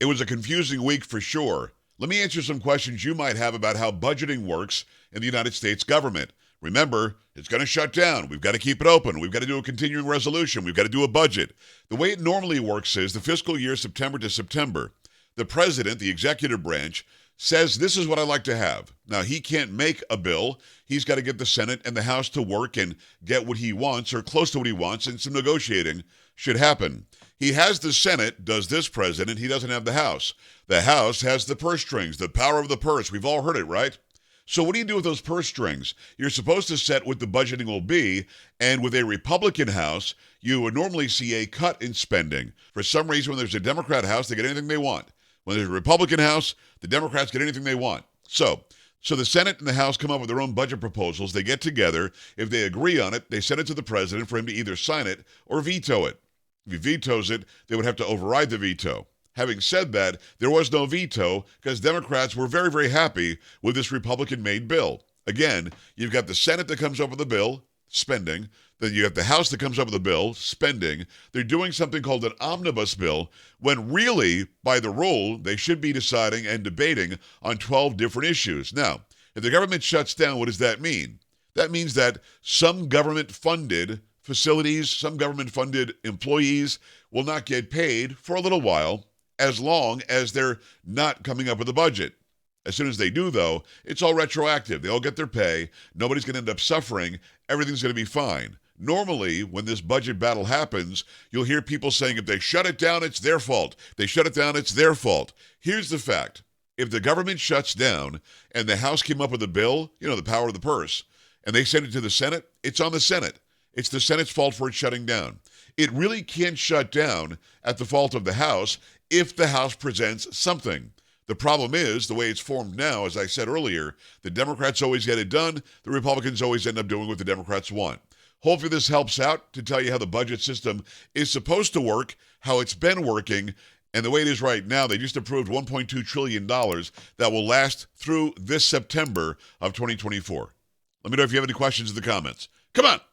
It was a confusing week for sure. Let me answer some questions you might have about how budgeting works in the United States government. Remember, it's going to shut down. We've got to keep it open. We've got to do a continuing resolution. We've got to do a budget. The way it normally works is the fiscal year September to September. The president, the executive branch, says this is what I like to have. Now, he can't make a bill. He's got to get the Senate and the House to work and get what he wants or close to what he wants, and some negotiating should happen. He has the Senate, does this president. He doesn't have the House. The House has the purse strings, the power of the purse. We've all heard it, right? So what do you do with those purse strings? You're supposed to set what the budgeting will be, and with a Republican House, you would normally see a cut in spending. For some reason, when there's a Democrat House, they get anything they want. When there's a Republican House, the Democrats get anything they want. So the Senate and the House come up with their own budget proposals. They get together. If they agree on it, they send it to the president for him to either sign it or veto it. If he vetoes it, they would have to override the veto. Having said that, there was no veto because Democrats were very, very happy with this Republican-made bill. Again, you've got the Senate that comes up with a bill, spending. Then you have the House that comes up with a bill, spending. They're doing something called an omnibus bill, when really, by the rule, they should be deciding and debating on 12 different issues. Now, if the government shuts down, what does that mean? That means that some government-funded facilities, some government-funded employees will not get paid for a little while, as long as they're not coming up with a budget. As soon as they do, though, it's all retroactive. They all get their pay. Nobody's going to end up suffering. Everything's going to be fine. Normally, when this budget battle happens, you'll hear people saying if they shut it down, it's their fault. They shut it down, it's their fault. Here's the fact. If the government shuts down and the House came up with a bill, the power of the purse, and they send it to the Senate, it's on the Senate. It's the Senate's fault for it shutting down. It really can't shut down at the fault of the House if the House presents something. The problem is, the way it's formed now, as I said earlier, the Democrats always get it done. The Republicans always end up doing what the Democrats want. Hopefully this helps out to tell you how the budget system is supposed to work, how it's been working, and the way it is right now. They just approved $1.2 trillion that will last through this September of 2024. Let me know if you have any questions in the comments. Come on.